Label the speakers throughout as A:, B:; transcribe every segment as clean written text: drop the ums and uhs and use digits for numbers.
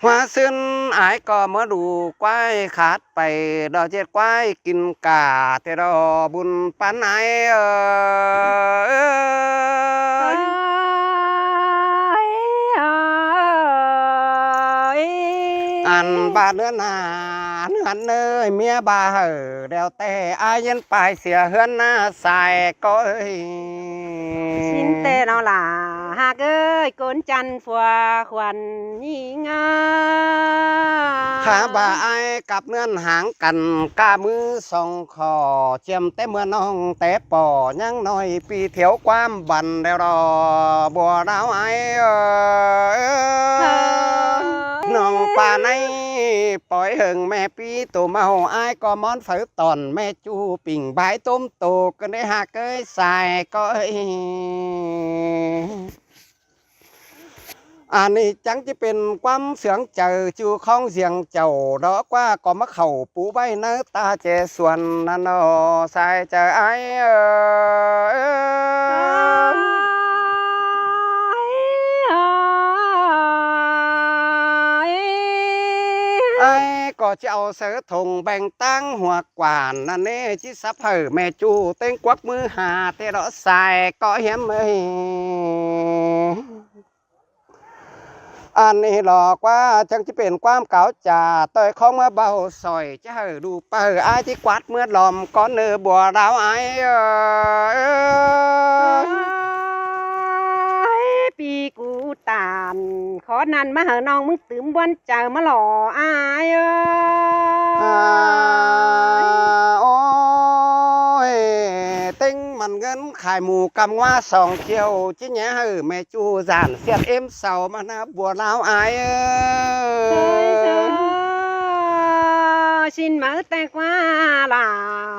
A: ว่าซึนอายก็มาดูควายขาดไปดอกเจ็ดควายกินกาแต่ดอบุญปันไออันบาเนื้อนาเนื้อเนยเมียบาเหอเดียวแต่อายันไปเสียเฮือนหน้าใส่ก็
B: ชินเตนเอาล่ะหากโกนจันฟัวควันยิ่งา
A: ขาบาไอกับเนื้อนหางกันกามือสองคอเจียมแต่เมื่อน้องแต่ป่อยังน้อยปีเถียวความบันได้รอบัวดาวไอน้องป่าในปล่อยหึงแม่ปีตัวเมาไอก็มอนฝืนตอนแม่จูปิ่งใบต้มโตกันได้หากใส่ก็อันนี้จังจะเป็นความเสียงเจอจูข้องเสียงเจ้าดอกว่าก็มาเข่าปูใบเนื้อตาเจส่วนนั่นอใส่เจอไอไอ้ก็จะเอาเสือถงแบ่งตั้งหัวกวานนั่นนี่จิซับเหอแม่จูเต้งควักมือหาเตะเราใส่ก็เหี้ยมเลยอันนี้หลอกว่าจังจะเป็นความเก่าจ่าต่อยของเมื่อเบาสอยจะเหอดูเปิดไอ้ที่กวาดเมื่อหลอมก้อนเนื้อบัวดาวไอ้
B: ปีกูตานขอนันมาหาน้องมึงตื่มวันเจอมาหล่ออาย
A: โอ้ยเต็งมันเงินขายหมูกำว่าสองเที่ยวจิแง่เหอแม่จูจานเสียดเอ็มเสามานะบัวลาวไอ
B: ชินมาแต่กว่าล่ะ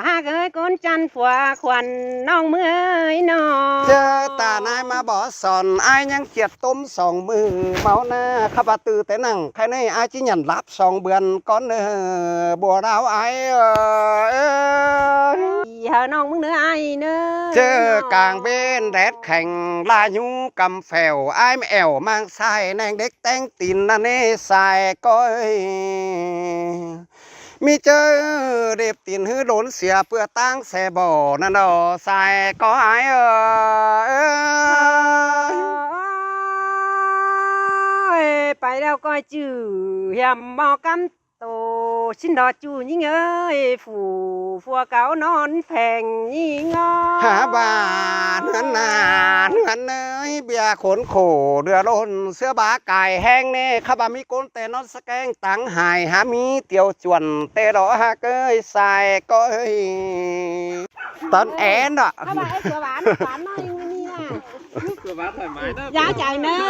B: หากโกนจันฟัวควันน้องเมื่อยนอ
A: เจอตานายมาบ่สอนไอ้ยังเกียดต้มสองมือเมาหน้าขับตือแต่นั่งใครในไอ้จิหยันรับสองเบือนก้อนเนื้อบัวลาวไอ
B: เฮาน้องมึงเนื้อไอเนื้อ
A: เจอกลางเบนแดดแข่งลายูกำแฝวไอ้แมแอวมังใส่แนงเด็กแต่งตินนั่นนี่ใส่ก้อยมีเจอเด็บตินหื้อโดนเสียเพื่อตั้งแสบ่อนั่นดอใส่ก็ไอ
B: ไปแล้วก็จื้อเหี่ยมมอกำโตชินดอจูยิ่งเอ้ยฝูฟัวเก่านอนแผงยิ่ง
A: หาบานเงินนานเงินเนยเบียขนโขเรือล้นเสื้อบาไก่แห้งเน่ข้าบามีก้นแต่นอนสแกงตังหายหามีเตียวจวนเตรอฮะเกยใส่ก็ตอนแอนอ่ะ
B: ข้าบาไอ้เสือหวานหวานน้อยนี่นะ
C: เสือหวานถ่ายไม้เนอะ
B: ยาวใจเนอะ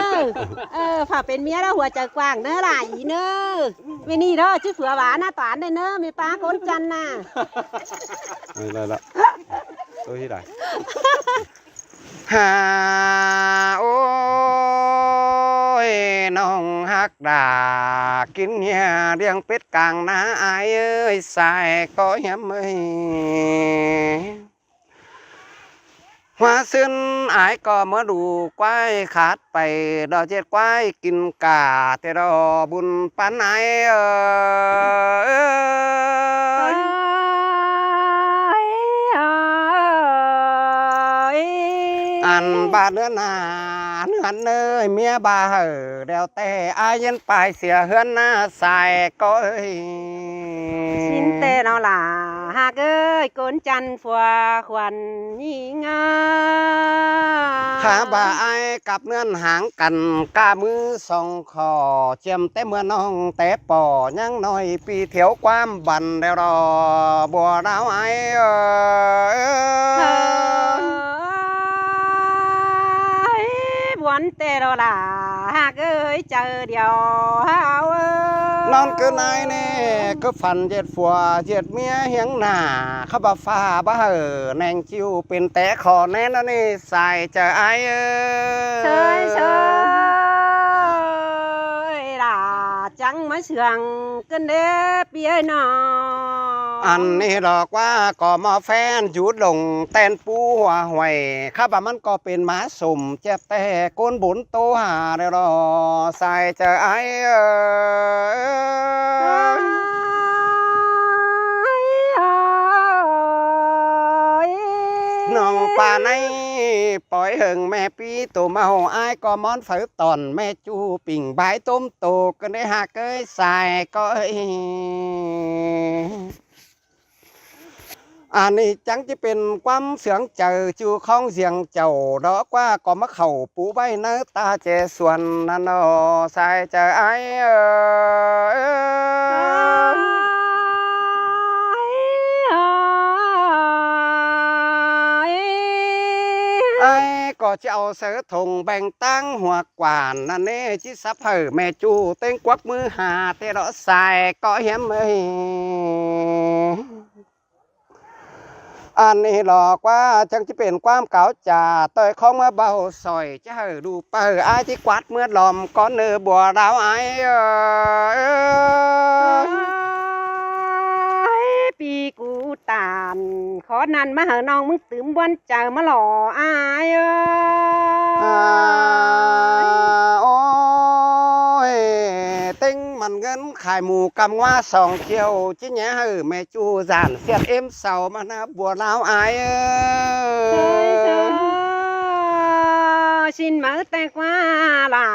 B: ฝ่าเป็นเมียแล้วหัวใจกว้างเนอะหล่ะอีเนอะไม่นี่เด้อชื่อเสือหวานนะตานเด้อเนอะมีป้าก้นจันน่ะ
A: เลยละตัวที่ไหนฮาโอ้ยน้องฮักดากินเหี้ยเลี้ยงเป็ดกลางนาอายเอ้ยใส่ก็เหี้ยมเอ้ยว่าซึนอายก็มาดูควายขาดไปดอกเจ็ดควายกินกาแต่ดอบุญปันไออันบาเนื้อนาเนื้อเนยเมียบาเหอเดียวแต่อายันไปเสียเฮือนหน้าใส่ก็
B: ชินเตนเอาล่ะหากโกนจันฟัวควันยิ่งา
A: ขาบาไอกับเนื้อนหางกันกามือสองคอเจียมแต่เมื่อน้องแต่ป่อยังน้อยปีเถียวความบันได้รอบัวดาวไอ
B: วันเตโรล่ะหากเจอเดียวเฮาน
A: อนคือนายนี่ก็ฝันเจ็ดฝัวเจ็ดเมียเฮียงหน้าข้าบ่ฟ้าบ่เหอแนงจิ้วเป็นแต่ขอแน่นนี่ใส่เจอไอ
B: เชยล่ะจังมาเชื่องกันเด้เปียนอ
A: อันนี้หรอกว่าก็มาแฟนหยุดลงแตนปูหัวหวยข้าบ่มันก็เป็นหมาสมเจ็บแต่ก้นบุญโตหาได้รอใส่เจอไอ ป่าในปล่อยหึงแม่ปีตัวมาโหอายก็มอนฝืตอนแม่จูปิ่งใบต้มโตก็ได้หักเอ้ยใส่ก็เอ้ยอันนี้จังจะเป็นความเสียงเจอจูข้องเสียงเจ้าดอกว่าก็มาเข่าปูใบเนื้อตาเจส่วนนั่นอใส่เจอไอไอ้ก็จะเอาเสือถงแบ่งตั้งหัวกวานนั่นนี่จิซับเหอแม่จูเต้งควักมือหาเตะดอใส่ก็เหี้ยมเอ้ยอันนี้หลอกว่าจังจะเป็นความเก่าจ่าต่อยของเมื่อเบาสอยจะเหอดูเปิดไอ้ที่กวาดเมื่อหลอมก้อนเนื้อบัวดาวไอ้
B: ปีกูตานขอนันมาหาน้องมึงตื่มวันเจอมาหล่ออาย
A: โอ้ยเต็งมันเงินขายหมูกำว่าสองเที่ยวจิแง่เหอแม่จูจานเสียดเอ็มเสามานะบัวลาวอาย
B: ชินมาแต่กว่าล่ะ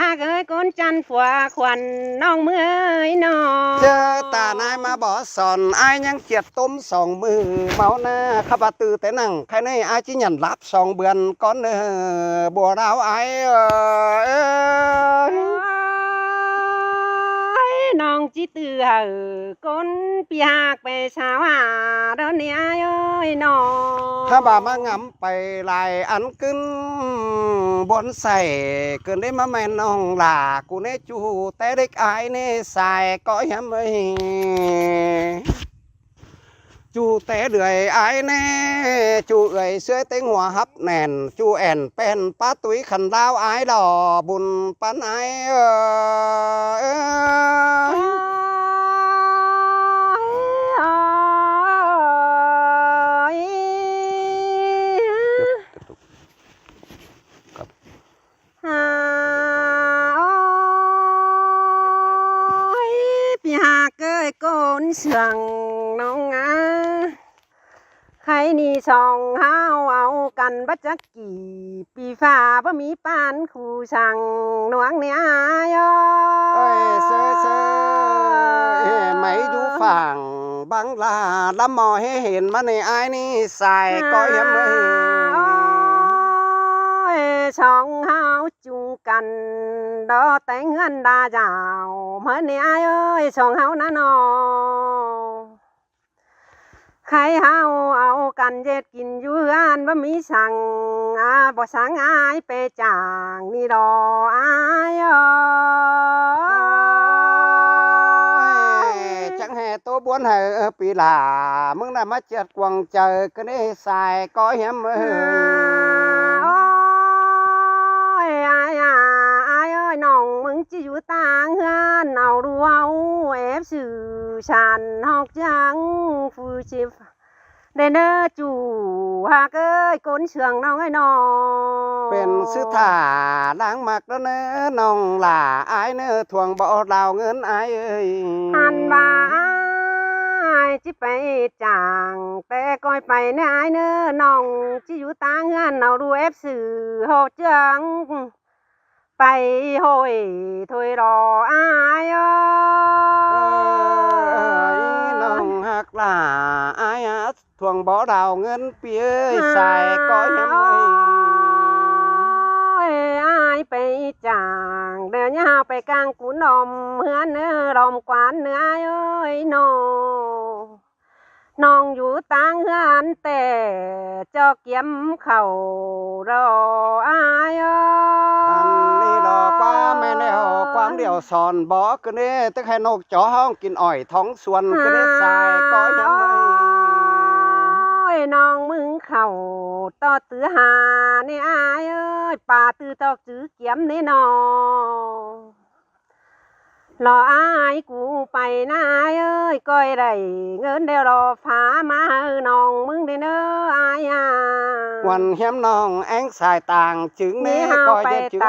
B: หากเอ้ยก้นจันฝัวควันน้องเมื่อยนอ
A: เจอตานายมาบ่สอนอายยังเจียดต้มสองมือเมาหน้าขับตือแต่นั่งใครในอายจิหยันรับสองเบือนก้อนเนอบัวลาวอาย
B: น้องจิตือก้นปีหากไปชาวาเดินเนี่ยเอ้ยน้อง
A: ถ้าบ่ามางำไปลายอันขึ้นบนใส่เกินได้มาแม่น้องหลากูเนจูแต่เด็กอายเนใส่ก็ยังไม่จูแต่เดือยอายเน่จูเอ่ยเสื้อเต็งหัวฮับแน่นจูแอนเป็นป้าตุ้ยขันดาวอายดอบุญปันอาย
B: เสียงน้องงาใครนี่ช่องเฮาเอากันบัจักกี่ปีฟ้าบ่มีปานคู่ช่างหนวงเนี่ย
A: เอ้ยเซ่ไม่อยู่ฝั่งบังลาลำมอให้เห็นมาในอายนี่ใส่ก็ยังไม่
B: ช่องเฮาจุงกันดอแต่งเงินดาเจ้าเมื่อเนี่ยเอ้ยช่องเฮานะนอใครเฮาเอากันเย็ดกินอยู่อันบ่มีสั่งบ่สั่งอายไปจางนี่ดออาย
A: จังแห่ตัวบวนเหอปีหลามึงน่ะมาเจ็ดกวงเจอก็ได้ใส่ก็เหี้ยม
B: น้องมึงจะอยู่ต่างเฮือนเอาดูเอาเอฟสื่อฉันหอกจังฟูชิฟเดนเนอร์จู่หากเอ้ยก้นเชืองน้องไอ้น้อง
A: เป็นซื้อถาล้างหมักแล้วเนื้อน้องหล่าอายเนื้อทวงบ่ดาวเงินอายเอ้ย
B: หันบ่าจิไปจางแต่ก้อยไปเนื้ออายเนื้อน้องจะอยู่ต่างเฮือนเอาดูเอฟสื่อหอกจังไปโหยถอยรออาย
A: น้องหักหล่าอายทวงบ่ดาวเงินเปียใส่ก็ยังไม่
B: อายไปจางเดี๋ยวนี้ไปกลางกุนอมเฮือนเนื้อรอมกวานเนื้อเอ้ยน้องอยู่ต่างเฮือนแต่เจ้าเกี่ยมเข่ารออาย
A: อันนี้ดอกว่าแม่แนวความเดี่ยวสอนบอกก็เนี่ยตึกให้นกจ่อห้องกินอ้อยท้องส่วนก็เนี่ยใส่ก็ยังไม่
B: น้องมึงเข่าต่อตื้อหาเนี่ยอายเอ้ยป่าตื้อตอกจื้อเกี่ยมเนี่ยน้องรออายกูไปนะเอ้ยก้อยได้เงินเดี๋ยวรอฟ้ามาน้องมึงได้เน้ออาย
A: วันเฮียมน้องแองสายต่างจึงนี้ก้อยเย็ดจึง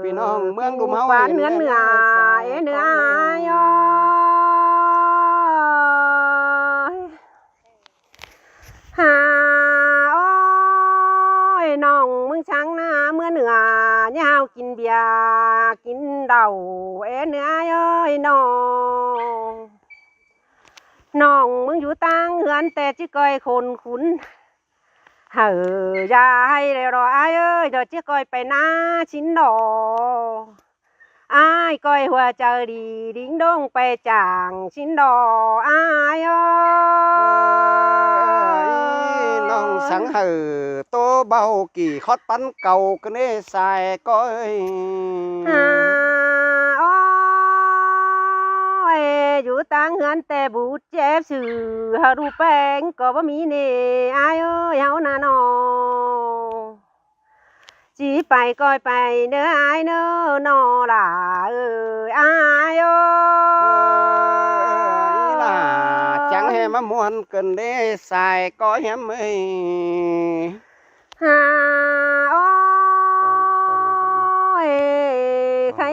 A: พี่น้องเมืองดุมเฮา
B: เนื้อเนื้ออายหา กินเบียร์กินเหล้าเอ้เนื้อเอ้ยน้องมึงอยู่ต่างเหือนแต่จิก้อยคนขุนเฮ้อยายเลยรออ้ายเอ้ยเดี๋ยวจิก้อยไปหน้าชิ้นดออ้ายก้อยหัวเจอดีดิ้งดงไปจางชิ้นดออ้ายเอ้ย
A: น้องสังหือโตเบากี่คอดปั้นเก่าก็เน่ใส่ก้อย
B: โอ้ยอยู่ต่างเฮือนแต่บูดเจ็บสื่อหารูปแป้งก็บ่มีเน่อายเอ้ยเฮาน่ะน้องจีไปก้อยไปเด้ออายเด้อนอล่ะเอ้ยอายเอ้ย
A: ล่ะchẳng hề mà muốn cần để xài có hiếm ấy
B: หาโอ้ยใคร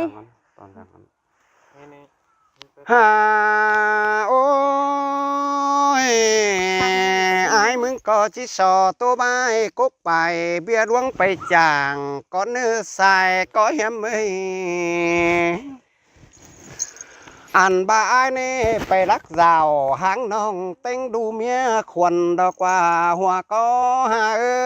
A: hà ôi ai mừng có chỉ sò tô bay cốc bài bia đuông bay chàng có nữ xài có hiếm ấy ăn ba ai nèไปรักราวหางน้องเต็งดูเมียควนดอกว่าหัวก็หาเอ้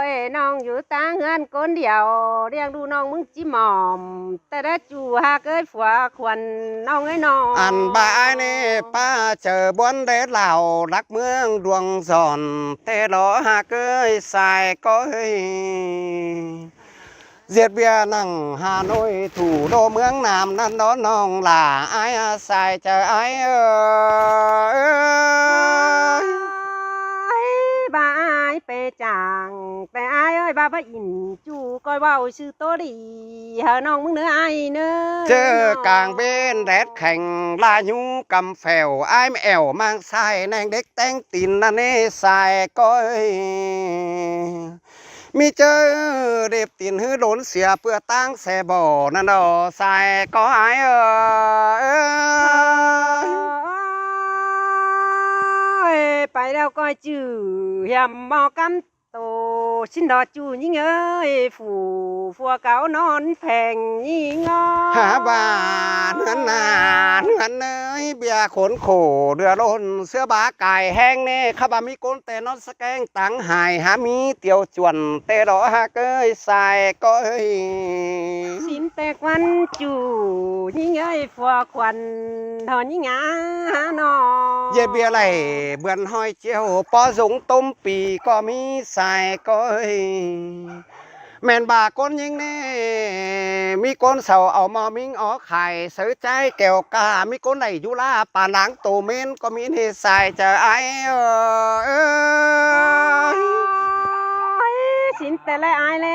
A: ย
B: น้องอยู่ต่างเฮือนคนเดียวเลี้ยงดูน้องมึงจิหมอมแต่ได้จูหาเกิดผัวควันน้องไอ้น้อง
A: อันบายนี่ป้าเจอบนเด็ดเหล่ารักเมืองดวงสอนเตลอหาเกยสายก็เฮ้ยเจียดเบียนั่งฮานอยถูโดเมืองนามนั่นน้องน้องหล่าไอ้อาสายเจอไอ้
B: บ้าอายไปจางแต่อายเอ้ยบ้าบ้าอินจูก้อยเว้าชื่อโตดีเฮาน้องมึงเนื้อไอ้เนื้อ
A: เจอกลางเบนแดดแข่งลายูกำแฝวไอ้แอวมังสายแนงเด็กแต่งตินนั่นนี่สายก็เอ้ยมีเจอเด็บตินหื้อโดนเสียเพื่อตั้งแสบ่อนั่นดอใส่ก็หาย
B: ไปแล้วก็จื้อยำหมอกันโตชิ้นดอจูยิ่งเอ้ยฝูฟัวเก่านอนแผงยิ่งอ้อ
A: หาบ้านเงินนานเงินเนยเบียร์ขนโขเรือล้นเสื้อบาไก่แห้งเน่ข้าบามีก้นแต่นอนสแกงตังหายหามีเตียวจวนเตรอหาเกยใส่ก็เอ้ย
B: สินแตกวันจูยิ่งเอ้ยฟัวควันทอนยิ่งอาหนอ
A: เย่เบียร์ไหลเบือนห้อยเจียวปอสงต้มปีก็มีใส่ก็เอ้ยแม่นบาก้นยิงเน่มีก้นเสาเอามามิงอ๋อไข่เสือใจแก้วกามีก้นไหนยุลาป่าหนังโตเมนก็มีเนใส่เจอไอ้
B: สินแต่ละอายเล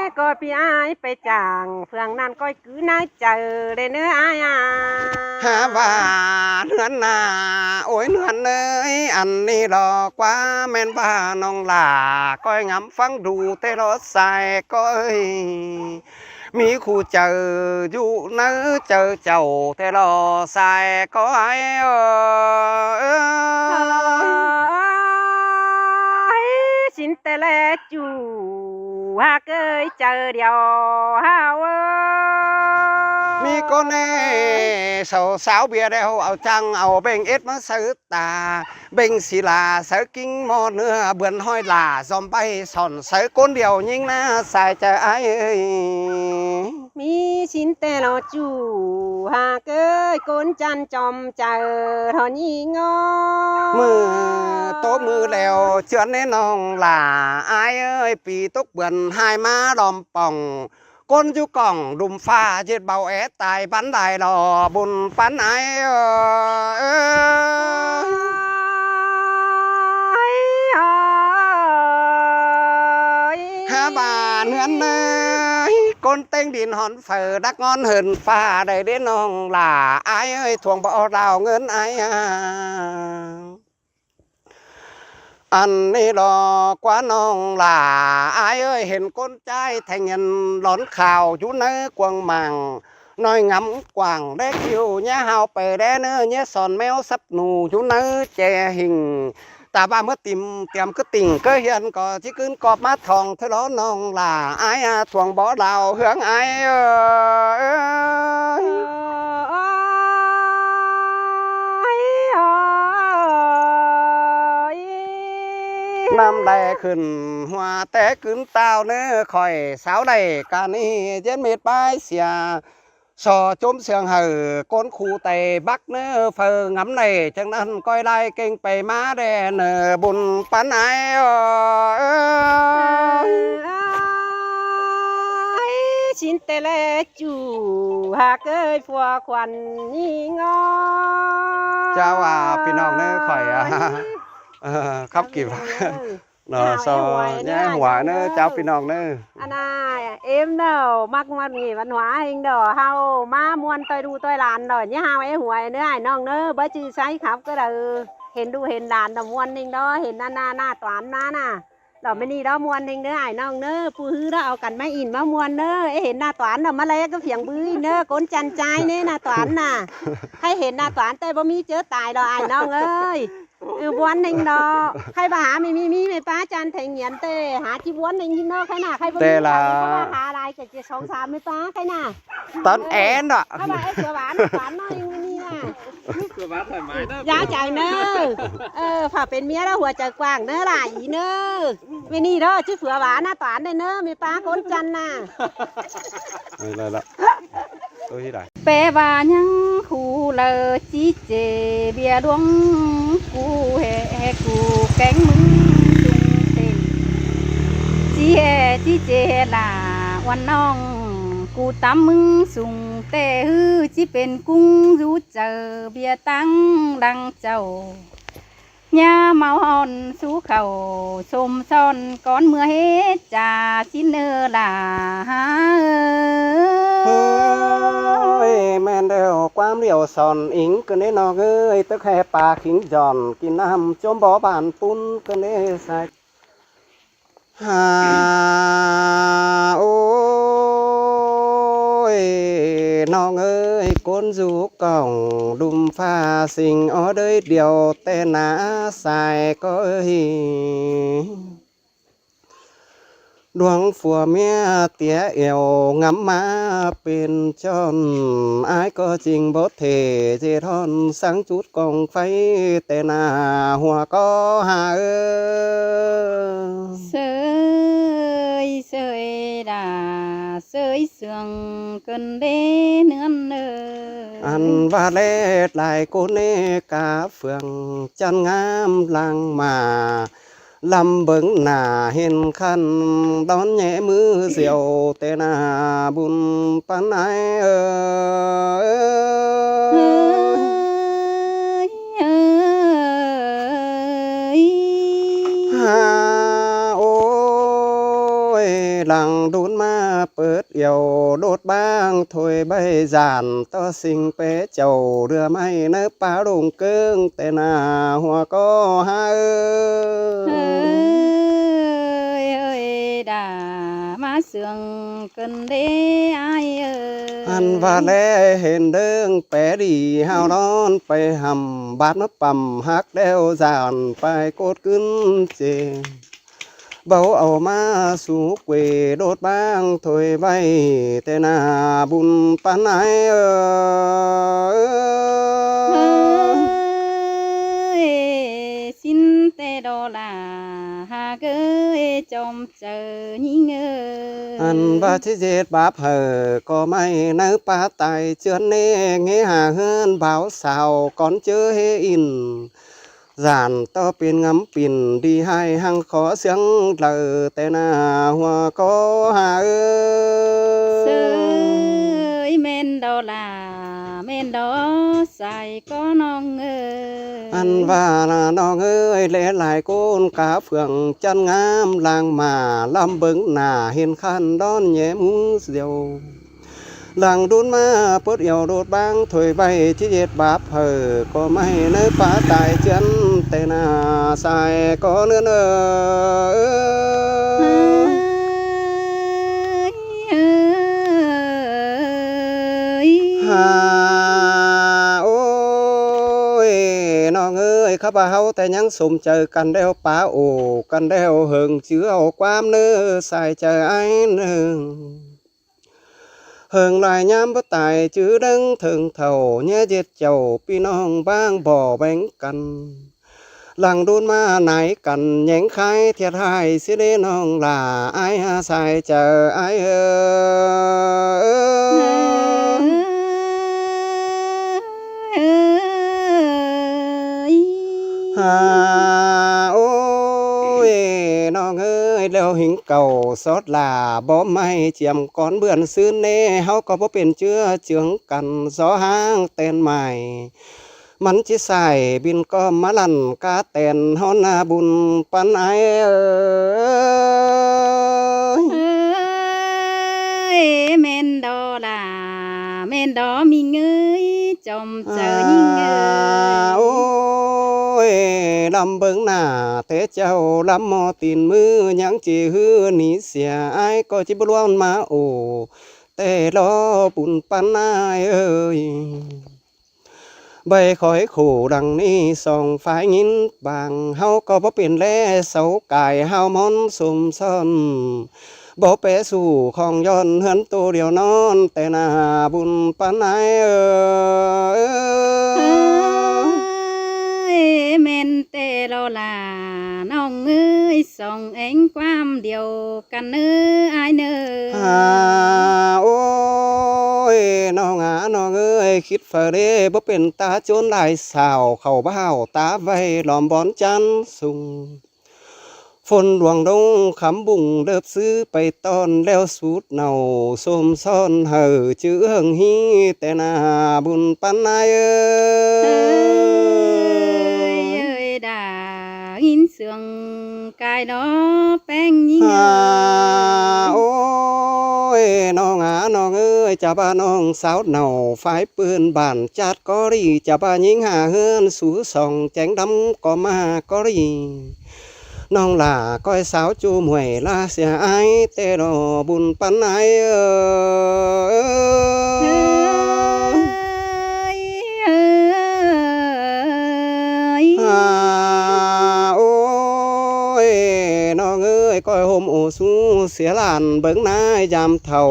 B: ยก็พี่อายไปจางเพื่องนั้นก็คือน่าเจอเลยเนื้ออาย
A: หาว่าเนือนนาโอ้ยเนือนเนยอันนี้ดอกกว่าแม่นบ้าน้องหล่าก้อยงำฟังดูเตรถใส่ก้อยมีคู่เจออยู่เนื้อเจอเจ้าเตรอใส่ก้อย
B: สินแต่ละจูหาเกยเจอเดียวหา
A: มีคนเน่สาวเบียร์เดียวเอาจังเอาเบ่งเอ็ดมาซื้อตาเบ่งศิลาซื้อกิ้งมอเนื้อเบือนห้อยหล่าซอมไปสอนซื้อคนเดียวยิงนะใส่ใจไอ้
B: มีสินแต่ละจูหาเกยคนจันจอมเจอทอนี่งอ
A: มือโต๊ะมือแล้วเชือนแน่น้องหล่าไอ้เอ้ยปีตกเบือนหายมาดอมป่องก้นอยู่กล่องดุมฟ้าเจ็ดเบาแอตายปันได้ดอบุญปันไอ้หาบานเงินเนยก้นเต้งดินหอนเฝือดักงอนเหินฟ้าได้เด้น้องหล่าไอ้เอ้ยทวงบ่อดาวเงินไอ้อันนี้ดอกกว่าน้องหล่าไอ้เอ้ยเห็นก้นใจแทงเงินหลอนข่าวอยู่เนื้อกวางมังน้อยงำกว่างได้คิวเนี่ยเฮาไปได้เนื้อเนี่ยสอนแมวซับหนูอยู่เนื้อแจหิง ta ba mất tìm tìm cứ tình cứ hiện có chỉ cứ cọp mắt thòng thế đó nong là ai thuồng bỏ đào hướng ai năm đây khẩn hoa té cứng tao nữa khỏi sáo đầy cả ni trên mệt bay xìa sò chôm sườn hở con khu tây bắc nữa phờ ngắm này chẳng nên coi lại kinh bày má đè nở bùn bán ai
B: xin tê lê chủ hạ ơi phùa khoản nhị ngó
A: chàoพี่น้องnữa khỏi khắp kịp nó so nhá hỏa nữa chàoพี่น้องnữa
B: anh à em đâu mắc mặt nghỉ văn hóa hình đồ hao má muôn tôi đu tôi làn rồi nhá hao ấy huệ nữa ai nong nữa bởi chứ say khắp cái đầuเห็นดูเห็นหลานดอกมวนนิ่งดอเห็นหน้าตวานมาน่ะดอกไม่นี่ดอมวนนิ่งเด้อไอ้น้องเด้อปูฮื้อดอเอากันไม่อินมามวนเด้อเห็นหน้าตวานดอกมาเลยก็เพียงบื้อเด้อก้นจันใจเนี่ยหน้าตวานน่ะให้เห็นหน้าตวานแต่บ่มีเจอตายดอกไอ้น้องเอ้ยวนนิ่งดอกใครมาหาไม่มีไม่ป้าจันแทงเหียนเต้หาที่วนนิ่งที่นอกใครน่ะใครบ่มีเขาหาอะไรก็จะ2-3ไม่ป้าใครน่ะ
A: tấn én đó
B: เขาบอกไอ้เสือหวานน้อยนี่น่ะ
C: Cửa bát thoải mái đó.
B: ยาวใจเนอะผ่าเป็นเมียแล้วหัวใจกว้างเนอะหลายอีเนอะไม่นี่เด้อชื่อเสือหวานหน้าตานได้เนอะมีป้าก้นจันน่ะ
A: rồi là tôi đi đây
D: แปลว่ายังคูเลอจีเจเบียดวงกูแห่กูแกงมึงจุงเต็มจีแห่จีเจล่ะวันน้องกูตามมึงสุงแต่ฮือจีเป็นกุ้งรู้เจอเบียตั้งดังเจ้าย่าเมาหอนสู้เขาชมซ่อนก้อนเมื่อเฮ็ดจ่าสิเนอล่ะ
A: ơi men đều quam liều sòn ính cứ nên nó ơi tức hè bà khính giòn kín nam chôm bó bàn pun cứ nên sạch hà ôi nó ơi con rú cổng đùm pha sinh ở đây điều tên ná xài có ơi đuông phùa mía tía eo ngắm má bên tròn ai có trình bốt thể dê thon sáng chút còn phay tên hòa có hà
D: sơi sơi đà sơi sương cơn đê nương nơ
A: ăn và lết lại cô nê cá phường chăn ngam làng mà lâm bứng nà hiền khăn đón nhẹ mưa rượu tê nà bùn pan ai ha ôi làng đốn ma bớt yêu đốt bang thôi bay giàn to sinh bé chầu đưa may nỡ phá đồng cương tên hoa có hai
D: ơi đà má sương cần đê ai ơi
A: ăn và lẽ hình đơn bé đi hao đón phải hầm bát nó bầm hát đeo giàn phải cốt cứng chê bầu ẩu ma su quê đốt bang thôi bay tên bùn pan ai
D: xin tê đô là hà gơi trong chờ nhí ngơ
A: ăn và chế dệt bắp hở có may nấu pa tài chưa nê nghe hà hơn báo sao con chưa hê in giàn to pin ngắm pin đi hai hang khó xiếng lờ tên hoa có hà
D: ơi men đô là men đó xài có non
A: ăn và nó ơi lẽ lại côn cá phượng chân ngam làng mà lâm bứng nà hiền khăn đón nhẹ mũ rượu làng đốn ma bớt yêu đốt bang thôi bay chỉ dệt bắp hở có may nơi phá tài chân tên xài có nữa hà ôi nó ơi ยข้าบ่าเฮาแต่ยังสมเจอกันแล้วป้าโอกันแล้วเหิงเจือเอาความเนื้อใส่ใจไอ้หนึ่งเหิงลายยามบ่ตายจื้อดังถึงเท่าเนี่ยเจ็ดเจ้าพี่น้องบ้างบ่แบ่งกันหลังดูนมาไหนกันแย่งใครเทียดให้สิเดน้องลาไอ้หาใส่เจอไอ้ฮาโอ้ยน้องเอ้ยแล้วหิงเก่าสดลาบ่ไม่เจียมก่อนเบื่อนซื้อเน่เฮาก็บ่เป็นเชื้อเจืองกันสอห้างเต้นใหม่มันจิใส่บินก็มาลั่นกาเต้นเฮาหน้าบุญปันไอ
D: เมนดอลาเมนดอมีเงยจอมเจอยิ่งเงย
A: โอ้ยลำเบิ่งหน้าแต่เจ้าลำมอตีนมือยังจีฮือหนีเสียไอ้ก็จิบล้วนมาโอแต่รอปุ่นปันนายเอ้ยใบคอยขู่ดังนี้ส่องฝ่ายยินบางเฮาก็บ่เป็นแลเสากายเฮามอนสมซ่อนบ่ไปสู่ของย้อนเฮือนตัวเดียวนอนแต่หน้าบุญปานนาย
D: เมนเตโลลาน้องเอ้ยส่องเองความเดียวกันเนื้อไอเนื้อ
A: โอ้ยน้องน้องเอ้ยคิดฝ่าเด้บ่เป็นตาโจนหลายสาวเข้าบ้าวตาไว้ล้อมบอนจันสุงฝนหลวงดงคำบุ่งเลิบซื้อไปตอนแล้วสูดเนาสมซ่อนเห่อจื้อเฮิงฮีแต่นาบุญปันนาย
D: ดาหินเสืองกายน้อแป้งยิ่ง
A: โอ้ยน้องน้องเอ้ยจะบ้าน้องสาวเนาฝ่ายปืนบ้านจัดก็รีจะบ้ายิงหาเฮือนสู่ส่องแจงดำก็มาก็รีน้องลาก้อยสาวจูมวยลาเสียไอเตรอบุญปันไอโอ้ยน้องเอ้ยก้อยห่มโอสูเสียหลานเบิ่งนายยามเท่า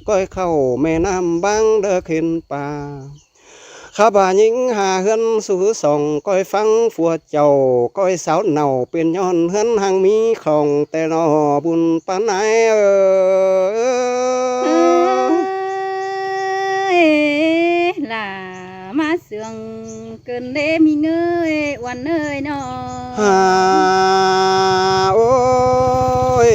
A: ก้อยเข้าแม่น้ำบังเด้อขึ้นป่าข้าบ่ายิงหาเฮือนสู่ส่องก้อยฟังฝัวเจ้าก้อยสาวเน่าเป็นย้อนเฮือนหังมีของแต่นอบุญปานไหน
D: ลามาเสืองเกินเดมีเงยวันเอ้ยนอ
A: โอ้ย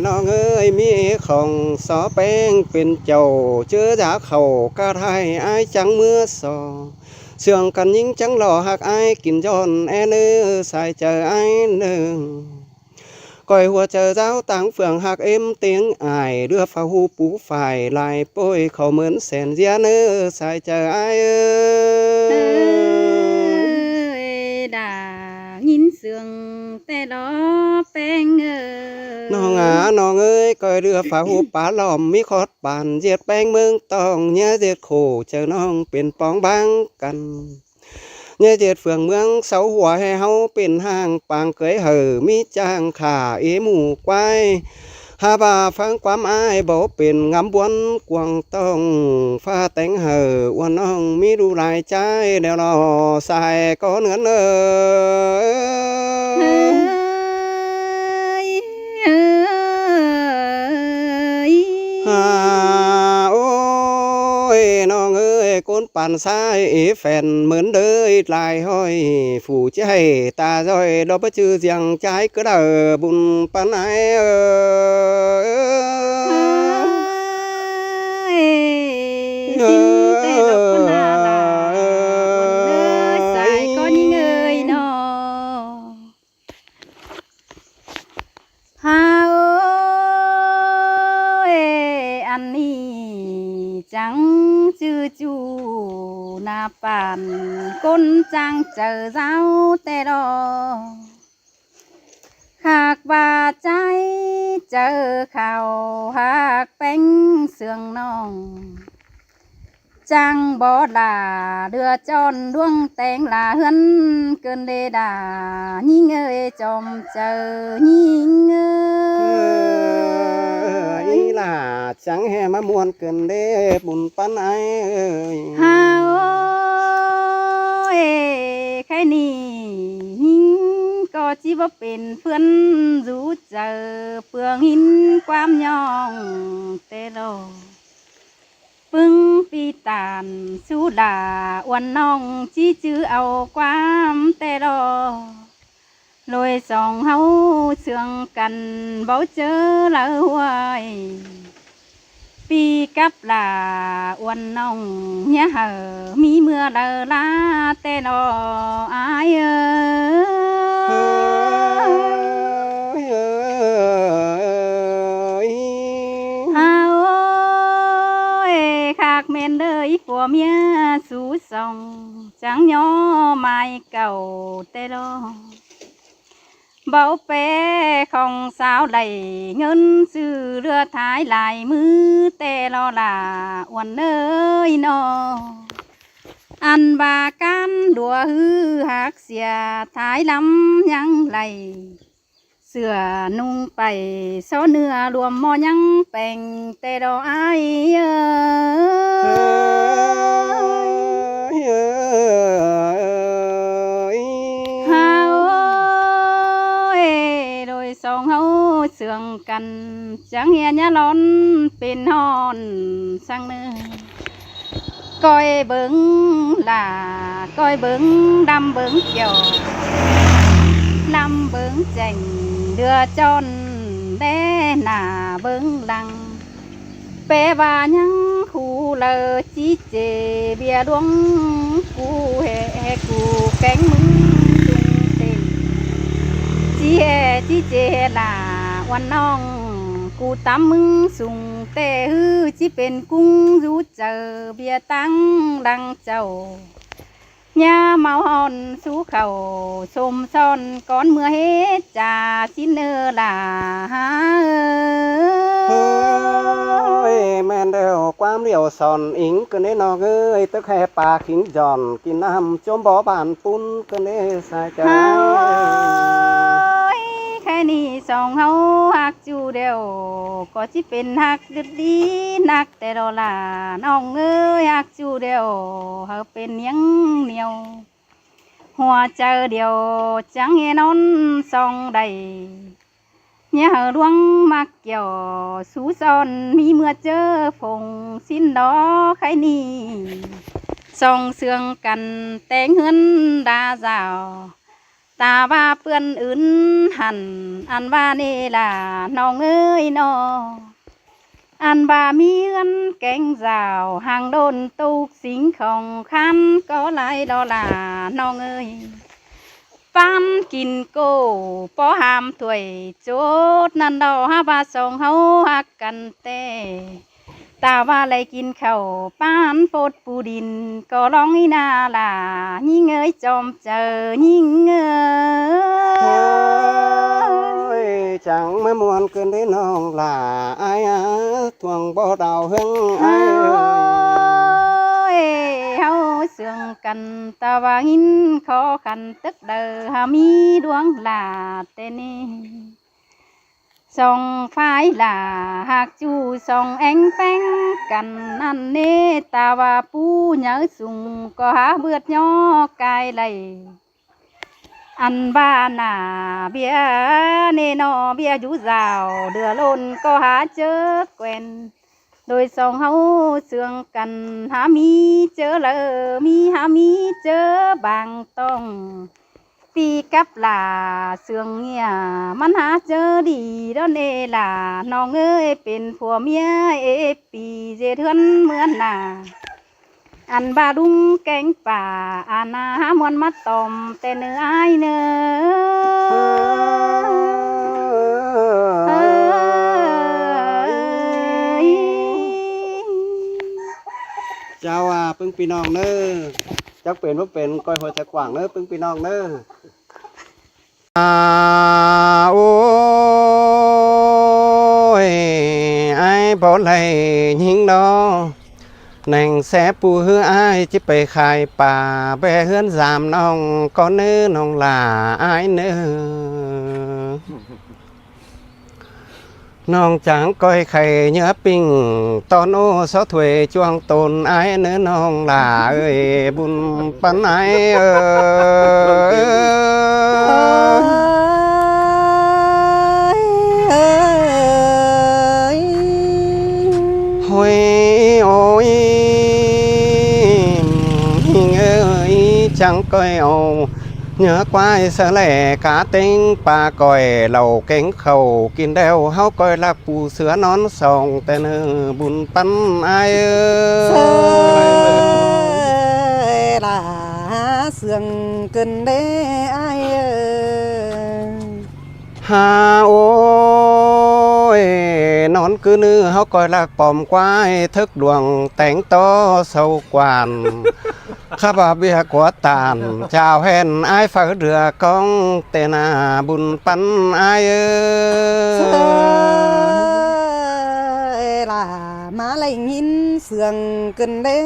A: น้องเอ้ยมีของสอแป้งเป็นเจ้าเชื้อจากเขากระไทยไอ้จังเมื่อสอเสื่องกันยิงจังหล่อหักไอ้กินย้อนแอเนื้อใส่เจอไอ้หนึ่งก้อยหัวเจอเจ้าต่างเฟืองหักเอ็มเตียงอายเรือฟ้าหูปูฝ่ายลายโป้ยเขาเหมือนแสนเสียเนื้อใส่เจอไอ้
D: ดายินเสืองแต่ดอแป้ง
A: น้องน้องเอ้ยก้อยเรือฟ้าหูป่าหลอมมีคอดปานเจียดแป้งเมืองตองเนี่ยเจียดโขเจอน้องเป็นปองบางกันเนี่ยเจ็ดเฟืองเมืองเสาหัวให้เฮาเป็นห้างปางเกยเห่อมีจ้างขาเอหมูควายหาบ่าฟังความอายบ่เป็นงำบวนกวางต้องฟ้าแต่งเห่อวันน้องมีดูหลายใจเดี๋ยวรอใส่ก็เหนือนโอ้ยน้องเอ้ยก้นปั่นซ้ายแฟนเหมือนเด้อลายห้อยphủใจตาrồi đó bất chư riêng trái cứ đờ bùn pan ai
D: chẳng chư chu na bàn côn trang chờ giáo tê đo hạc và trái chờ khảo hạc bánh sườn nòng Chàng bỏ là đưa tròn đuông tèng là hân cơn đê đà nhìn ơi chòm chờ nhìn ơi
A: ý là chẳng hề mà muốn cần đê bùn pan ai ơi
D: ha ơi khai nì nhìn có chỉ vô bên phương rú chờ phương hin quam nhong tê lô pưng pi tàn su đà uốn nong chi chữ ao quam tê đo lôi sòng hấu sương cằn bảo chớ lỡ hoài pi cắp là uốn nong nhá hở mi mưa lờ lá tê đo ai men đời của mía sú sòng trắng nhỏ mai cầu tê đô bảo bé không sao đầy ngân sư đưa thái lại mưa tê lo là uẩn ơi nó ăn bà can đùa hư hạc xìa thái lắm nhăng lầy sửa nung bày số nưa luồm mò nhăng bèn tê đồ ai ha ơi đôi song hấu sườn cằn chẳng nghe nhá lón bên hòn sang nơi coi bướng là coi bướng đâm bướng chiều năm bướng chành đưa tròn đế nà bướng lăng bé và nhăng khu lờ chi chê bia đuông cu hệ cu cánh mưng tung tên chi chê là oan nong cu tám mưng sùng tê hư chi bên cung rú chờ bia tăng đăng chầu nhà màu hòn sú khẩu xôm son con mưa hết trà xin nơ là
A: ơi men đều quam liều sòn ính cứ nên nó gơi tức hè pa khính giòn kỳ nam chôm bó bàn pun cứ nên sai trái
D: khai ni song hấu hạc chu đều có chỉเป็นhạc đứt đi nạcแต่เราlàน้องเอ้ยหากจูเดียวเฮาเป็นยังเหนียวหัวใจเดียวจังเฮนอนซองใดเนี่ยเฮาดวงมักเกี่ยวสูซ้อนมีเมื่อเจอฝงสิ้นดอไข่นี่ซองเสืองกันแต่งเฮือนดาสาวตาว่าเปื้อนอื่นหันอันว่านี่ล่ะน้องเอ้ยน้ออันว่ามีเงินแกงสาวห่างโดนตุกสิงของคันก็ไหลดอล่ะน้องเอ้ยปั้นกินโก้ปอหามถ้วยโจดนั่นดอฮาว่าสองเฮาฮักกันเต้ตาว่าไรกินข้าวป้านโปดปูดินก็ร้องอีนาล่ะยิ่งเอ้ยจอมเจอยิ่งเอ้ย
A: chẳng mới muốn cơn đến non là ai á thuồng bó đào hưng ai
D: ơi hao sương cần ta và hin khó khăn tức đời hà mi đuông là tên song phái là hạt chu song anh phanh cần ăn nê ta và pu nhớ sùng có há bướt nhỏ cài lầy ăn ba nà bia nê nọ bia chú rào đưa lôn có há chớ quen đôi song hấu sương cần há mi chớ lờ mi há mi chớ bàng tông pi cắp là sương ngheมันหาเจอดีđó nê làน้องเอ้ยเป็นผัวเมียเอปีเจเทือนเหมือนน่ะอันบาดุงแกงป่าอาณาหามวนมาตอมแต่เนื้อไอเนื้อ
A: เจ้าปึ้งพี่น้องเน้อเจ้าเป็นว่าเป็นก้อยหัวใจกว่างเน้อปึ้งพี่น้องเน้อโอ้ยไอ้บ่ไหลยิงดอ แหน่งแสปูเฮืออ้ายจิไปขายป่าแบเฮือนสามน้องก็เนื้อน้องหลาอ้ายเนื้อน้องจางก้อยไข่เนื้อปิ้งตอนโอ้ซอถวยจวงตนอ้ายเนื้อน้องหลาเอ้ยบุญปันไอ้โอ้ยโอ้ยหิงเอ้ยจังก้อยเอาเนื้อควายสะแหล่กาเต็งปลาก้อยเหล่าเก่งเข่ากินเดวเฮาก้อยลักปูเสือนอนสองแต่เนื้อบุญปันไอ้
B: เสยล่ะเสื่องเกินเด้ไอ้
A: ฮาโอ้ยนอนคือเนื้อเฮาก้อยลักปอมควายทึกดวงแต่งโตเศร้ากวานข้าบาเบียกวตานชาวแห่นไอ้ฝ่าเรือกองเตนาบุญปันไอ้
B: ล่ะมาไล่ยินเสื่องเกินเด้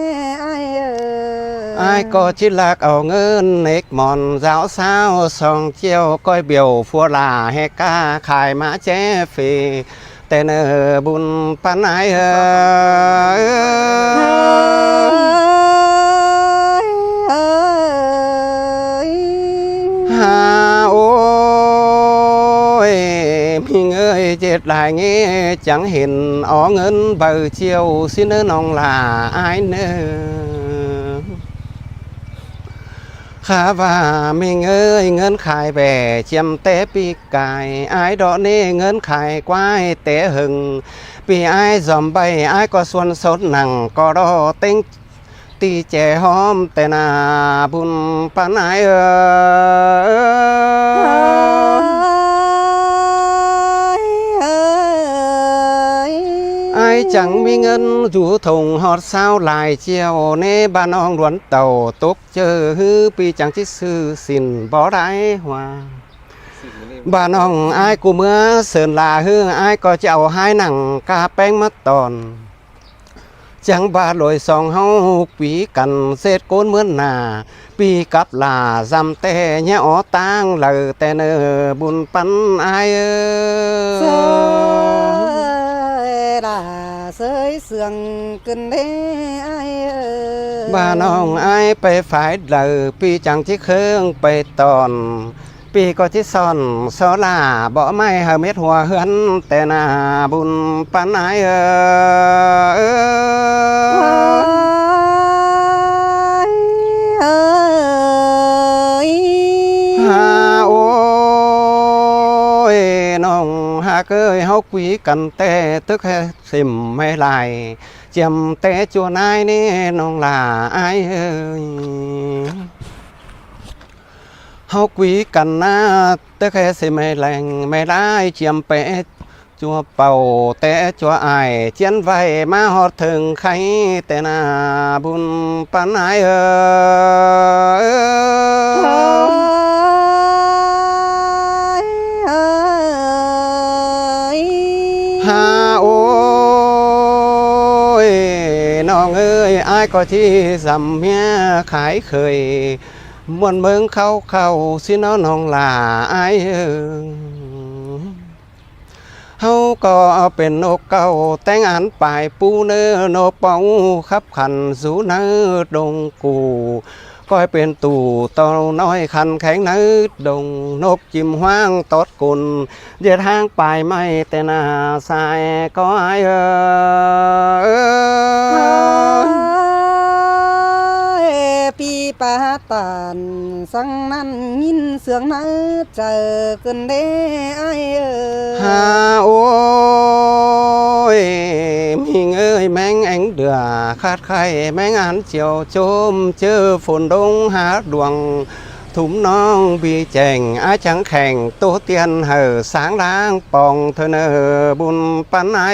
A: ไอ้ก็ชิลักเอาเงินเอกมอนสาวสาวสองเจียวก้อยเบียวฟัวลาแฮกาขายมาเจฟีแต่เนอบุญปันไอ้ฮาโอ้ยมีเงยเจ็ดหลายเงี้chẳngเห็นอ๋อเงินเบอร์เชียวสิเนื้อน้องlà aiเนื้อข้าว่ามีเงยเงินขายแบ่เจียมเตะปีกายไอ้ดอกนี้เงินขายควายเตะหึงปีไอ้จอมใบไอ้ก็ส่วนสดหนังก็รอเต็งตีแจหอมแต่นาบุญปานไอ้ไอ้จังมีเงินอยู่ถงหอดสาวลายเจียวในบ้านน้องหลวนเต่าตกเจอฮือปีจังที่ซื้อสินบ่ได้หัวบ้านน้องไอ้กูเมื่อเสินลาฮือไอ้ก็จะเอาให้หนังกาแป้งมาตอนจังบาลอยสองเฮาปีกันเศษโกนเหมือนหน้าปีกับลาจำแต่เนี่ยอ๋อตั้งเลยแต่เนอบุญปันไอ้
B: เสยล่ะเสยเสื่องเกินเด้ไอ้
A: บ้านน้องไอ้ไปฝ่ายเลยปีจังที่เครื่องไปตอนปีก็ที่ซ่อนโซลาบ่ไม่หาเม็ดหัวเฮือนแต่นาบุญปันไอ้ฮาโอ้ยน้องหาเกยเฮาคุยกันแต่ตึกแค่สิมไม่ลายเจียมแต่จัวนายนี่น้องลาไอ้เอ้ยเฮาคุยกันนะแต่แค่สิไม่แรงไม่ได้เจียมเป็ดจัวเป่าแต่จัวไอเจียนไว้มาฮอดถึงใครแต่นาบุญปานไอ้ฮาโอ้ยน้องเอ้ยไอ้ก็ที่สำเมียขายเคยมวนเมืองเข้าสิน้องลาไอ้เฮาก็เป็นนกเก่าแต่งอันปลายปูเนื้อนกเป่าขับขันสู่เนื้อดงกูก้อยเป็นตู่เต่าน้อยคันแข็งเนื้อดงนกจิ้มห้างตอดกุนเดียดห้างปลายไม่แต่นาสายก็ไอ้
B: ปีปาตานสังนั้นยินเสียงนั้นเจอกันเด้ไอ้
A: ฮาโอ้ยมีเงยแมงแองเดือขาดไข่แมงอันเจียวโจมเจอฝนดงหาดวงถุมน้องบีแจงอาจังแข่งตัวเตียนเหอสางล้างปองเธอเนอบุญปันไอ้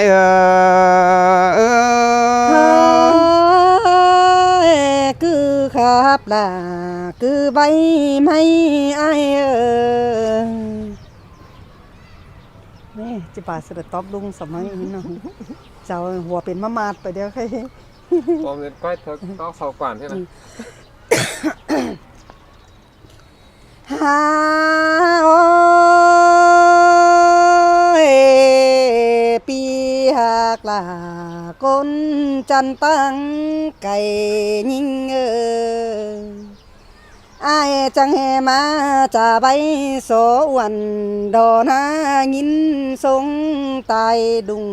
B: คือครับล่ะคือใบไม้ไอ้นี่จะป่าเสด็จตอบลุงสมัยนี้เนาะเจ้าหัวเป็นมะมาดไปเดี๋ยวใคร
C: ผมเป็นก้อยเธอต้องเข้าก่อนใช่ไหม
B: หาโอ้ยปีหักลาคนจันตั้งไก่ยิงอายจังแหมาจะใบโสวันดอนายินทรงตายดุง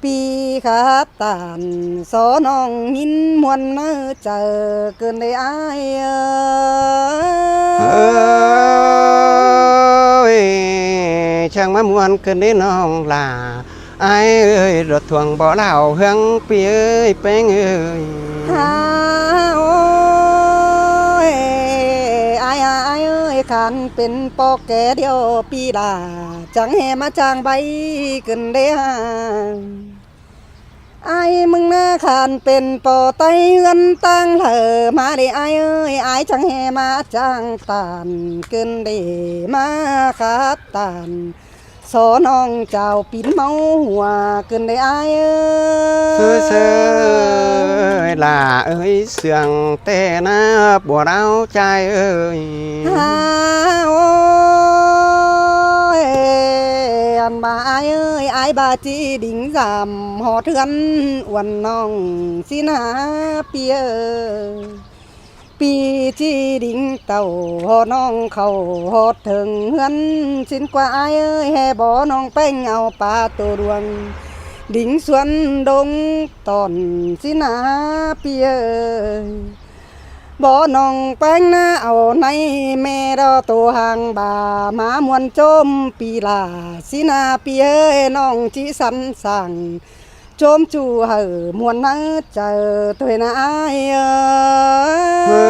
B: ปีครับตานสอน้องยินมวนเนื้อเจอเกินได้อาย
A: เอ้ยช่างมามวนขึ้นได้น้องลาไอ้เอ้ยรถทวงบ่อเหล่าเฮืองปีเอ้ยแป้งเอ้ย
B: หาโอ้ยอายเอ้ยขันเป็นปอกแก่เดียวปีลาจังแหมาจางใบเกินได้หาไอ้มึงน่าขานเป็นปอไตเงินตั้งเหลอมาได้ไอ้เอ้ยไอ้จังแหมาจางตานเกินได้มาขาดตานสอน้องเจ้าปิ่นเมาหัวเกินได้ไอ้เอ้
A: เสื้อล่าเอ้ยเสียงแต่น้าบัวเราใจเอ้ย
B: หาโอ้ยอันบ่าไอ้เอ้ยไอ้บาจีดิ่งสามหอเทือนอ้วนน้องสินาเปียปีจีดิ่งเต่าหอน้องเขาหอดถึงเฮือนสินกว่าไอ้เอ้ยแห่บ่อน้องแป้งเอาปลาตัวดวงดิ่งสวนดงตอนสินาเปียบ่อน้องแป้งหน้าเอาในแม่ดอตัวห่างบ่ามามวนโจมปีลาสินาเปียน้องจีสันสั่งโจมจูเหอมวนนั้นเจอตัวนาไอ้
A: เฮ้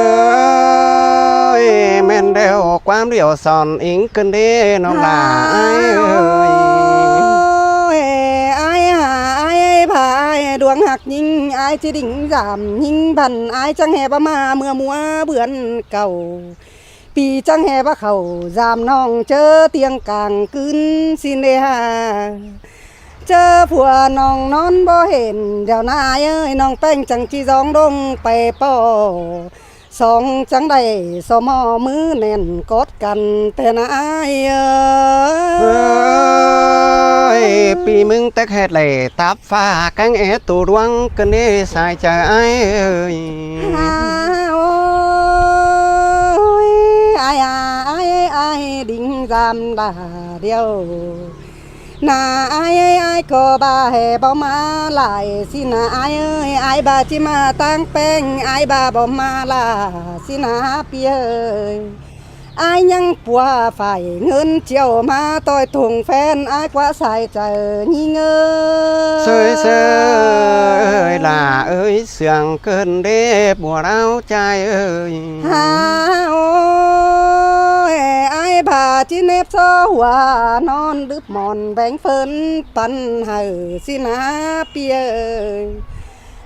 A: ยแม่นเดียวความเดียวสอนอิงกันเด้น้องลาไอ้เอ้ย
B: ไอ้หาไอ้ผาไอ้ดวงหักยิงไอ้จีดิ่งสามยิงพันไอ้จังแห่บมาเมื่อมัวเบือนเก่าปีจังแห่บเขาจามน้องเจอเตียงกลางคืนสินเดฮาเจอผัวน้องนอนบ่เห็นเดี๋ยวนาเอ้ยน้องแป้งจังจีจองดงไปป่อสองจังได้สมอมือแน่นกดกันแต่นาเอ้ย
A: ปีมึงแต่แค่เลยตับฟ้ากังตัวดวงกันเด้สายใจไอ้เอ้ย
B: โอ้ยไอ้ดิ่งจำดาเดียวนาไอ้ก็บ่าให้บ่มาหลายสินาไอ้บ่าจิมาตั้งแป้งไอ้บ่าบ่มาลาสินาเปียไอ้ยังปัวฝ่ายเงินเจียวมาต่อยถุงแฟนไอ้กว่าสายใจยิ่ง
A: เสยเสยล่าเอ้ยเสียงเกินเด้บัวเราใจเอ้ย
B: หาโอ้ยไอ้บ่าจิเนบซอหัวนอนดึบหมอนแบ่งเฟินปันให้สินาเปีย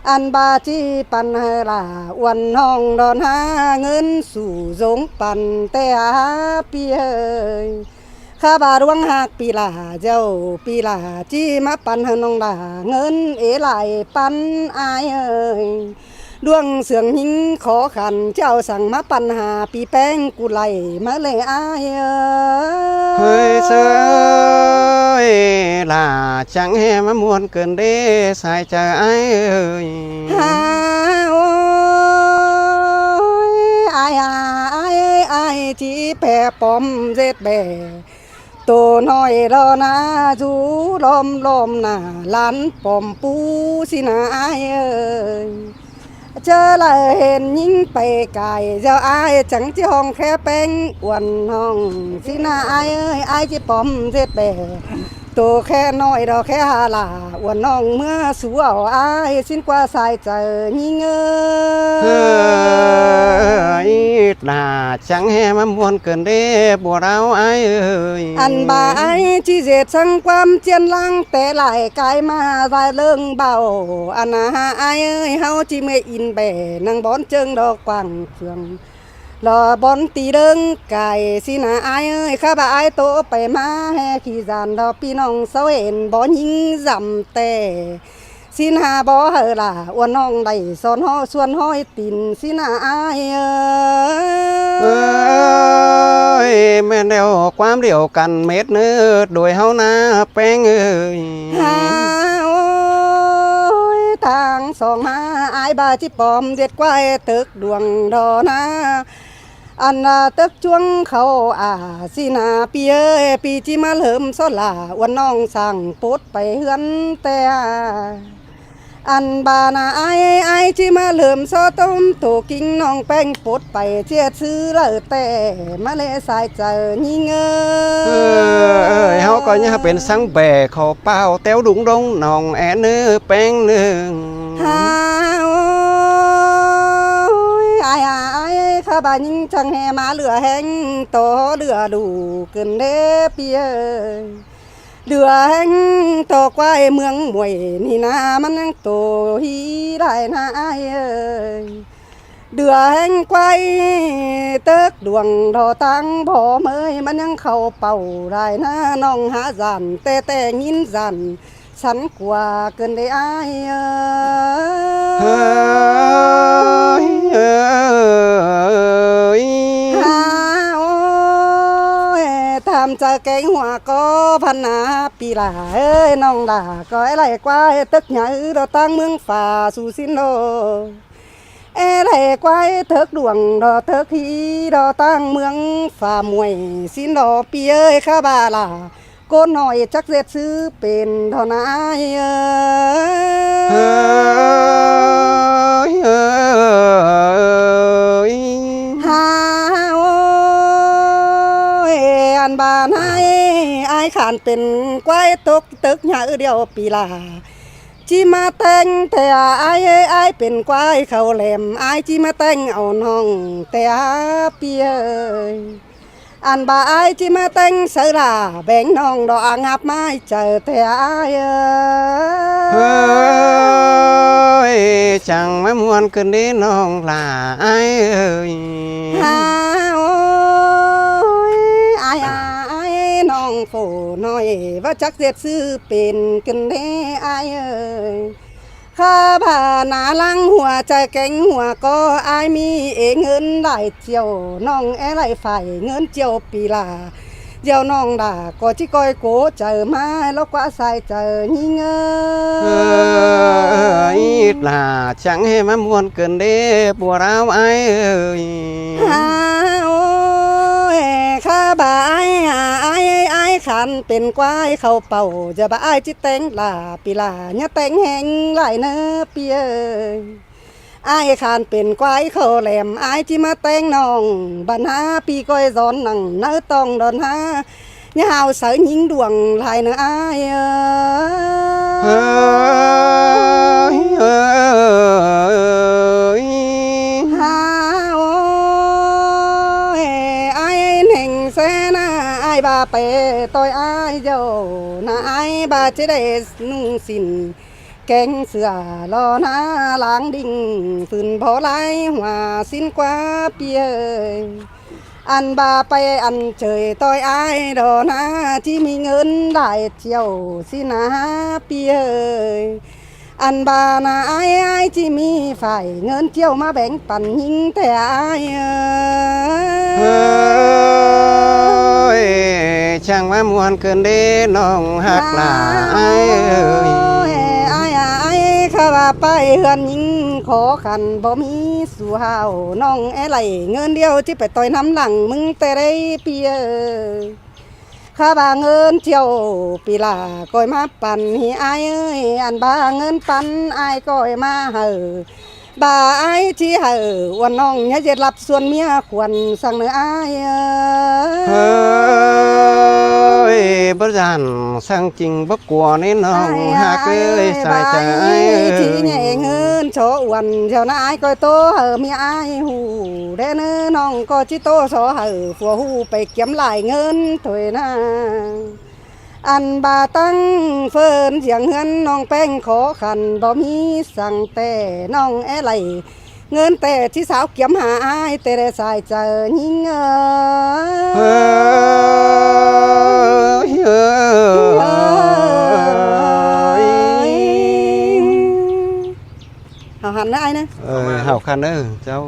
B: อันบาจีปันให้ลาวันน้องดอนหาเงินสู่สงปันแต่หาเปียข้าบาดวงหักปีลาเจ้าปีลาจีมาปันให้น้องลาเงินเอไหลปันอายเอ้ยดวงเสืองหิงขอขันเจ้าสั่งมาปัญหาปีแป้งกูไล่มาเลยอาย
A: เฮ้ยเสยล่าจังแห่มามวนเกินเด้สายใจไอ้เอ้ย
B: หาโอ้ยไอ้จีแปรปอมเจ็ดแบตัวน้อยรอนาจูลมหน้าหลานปอมปูสินาไอ้เอ้ยเจอเลยเห็นยิ่งไปไกลเจ้าไอ้จังที่ห้องแค่แป้งอ้วนห้องสินาไอ้เอ้ยไอ้ที่ปอมเจ็ดแบตัวแค่น้อยเราแค่หาลาอ้วนน้องเมื่อสู้เอาไอ้สิ้นกว่าสายใจยิ่ง
A: เฮ้ยล่าจังแห่มามวนเกินเด้บัวเราไอ้เอ้ย
B: อันบ่าไอ้ที่เจ็ดสังความเจียนลังแต่หลายกายมาได้เรื่องเบาอันนาไอ้เอ้ยเฮาจิเมอินแบนางบอนเจิงดอกกวางเฟืองรอบอนตีเดิงไก่สินาไอ้เอ้ยข้าบ่าไอ้โตไปมาแห่ขี้จานดอกพี่น้องเสาเห็นบ่ยิงจำแต่
E: สินหาบ่เฮอล่ะอ้วนน้องได้สอนฮ้อส่วนห้อยตินสินาอาย
A: เอ้ยแม่นแล้วความเดียวกันเม็ดเนื้อโดยเฮานาแป้งเอ้ย
E: หาโอ้ยทางสองมาอายบาจิปอมเด็ดกวายตึกดวงดอนาอันตึกจวงเขาสินาปีเอ้ยปีจิมาเริ่มสลาวันน้องสั่งปดไปเฮือนแต่อันบานาไอจิมาเริ่มซอต้มโตกิ้งน้องแป้งปดไปเจียซื้อเลยแต่มาเลสายเจอยิง
A: เอ้ยเฮาก็ยังเป็นสังแบกขอเป้าแต้วดุงดงน้องแอเนื้อแป้งเนื้อ
E: ฮาโอ้ยไอ้ข้าบ้านยิงจังแหมาเหลือแห้งโตเหลือดูเกินเด้เปียเดือแห้งโตกว่าเมืองมวยนี่นะมันยังโตฮีได้นะไอ้เอ้ยเดือแห้งกว่าเติกดวงดอตังพ่อเมยมันยังเข้าเป่าได้นะน้องหาจันแต่ยินจันฉันกว่าเกินได้ไอ้
A: เฮ้ยเอ้ย
E: ฮาโอ้ยทำจะแกงหัวก็พันนาปีลาเอ้ยน้องด่าก็ไอ้ไรกว่าตึกใหญ่เราตั้งเมืองฝ่าสู่สินโลไอ้ไรกว่าตึกดวงเราตึกฮีเราตั้งเมืองฝ่ามวยสินโลปีเอ้ยข้าบาลาก้นหน่อยจักเจ็ดซื้อเป็นเท่านั้น
A: เฮ้ยเอ้ย
E: ฮาโอ้ยอันบานไอ้ขานเป็นกว้ายตกตึกหยาเดียวปีลาจีมาแต่งแต่ไอ้เป็นกว้ายเขาแหลมไอ้จีมาแต่งเอาน้องแต่เปียอันบ่ายจิมาแต่งเสือแบ่งน้องดอกงับไม้เจอแต่
A: เฮ้ยจังไม่มวนขึ้นดีน้องลาไอ้เอ้ย
E: ฮาโอ้ยไอ้น้องโฟน้อยว่าจักเสียดซื้อเป็นกันเด้ไอ้เอ้ยข้าผ่านาลังหัวใจแก่งหัวก็อายมีเงินได้เจียวน้องไรฝ่ายเงินเจียวปีลาเจียวน้องด่าก็จิก้อยโกเจอมาแล้วกว่าใส่เจอยิ่ง
A: ลาจังให้มามวนเกินเด้ปัวเราไอ้เอ้ย
E: โอ้ยข้าบ่ายไอ้ขันเป็นกวายเขาเป่าจะบ่ายจิแต่งลาปีลาเนี่ยแต่งแหงหลายเนื้อเปียไอ้ขานเป็นกวายเขาแหลมไอ้จิมาแต่งน้องบันหาปีก้อยซ้อนนั่งเนื้อต้องดอนหาเนี่ยหาวเสือยิงดวงลายเนื้อไอ้
A: เฮ้ยเอ้ย
E: ฮาโอ้ยไอ้หนึ่งแสนไอ้บาเปต่อยไอ้เจ้านะไอ้บาจะได้นุ่งสินแกงเสือรอหน้าล้างดิ่งฝืนพอไล่หัวสิ้นกว่าเปียอันบาไปอันเฉยต่อยไอ้ดอหน้าที่มีเงินได้เที่ยวสินะเปียอันบานาไอ้ที่มีฝ่ายเงินเที่ยวมาแบ่งปันยิงแต่ไอ้
A: เฮ้ยช่างมามวนเกินเด้น้องหักลาไอ้เอ้ย
E: ข้าว่าไปเฮือนยิงขอขันบ่มีสู่หาวน้องไรเงินเดียวที่ไปต่อยน้ำหลังมึงแต่ได้เปียข้าบ่าเงินเที่ยวปีลาก้อยมาปั่นให้ไอ้เอ้ยอันบ่าเงินปั่นไอ้ก้อยมาเห่อบ่าไอ้ที่เห่อวันน้องเนี่ยจะรับส่วนเมียควรสั่งเนื้อไอ้
A: เฮ้ยบ่ยันสั่งจริงบ่กลัวนี่น้องหักเอ้ยสายใจ
E: ที่ใหญ่เงินโชวันเจ้าน้าไอ้ก้อยโตเห่อเมียไอ้หูเด้อเนื้อน้องก็จิโตโซเห่อฟัวหูไปเก็บหลายเงินถอยนะอันบาตั้งเฟินเสียงเงินน้องแป้งขอขันบ่มีสั่งแต่น้องไรเงินแต่ที่สาวเกี่ยมหาไอ้แต่ได้สายเจอยิ่ง
A: เฮ้ย
E: khăn nữa ai nữa
A: เออเฮาคันเด้อเจ้า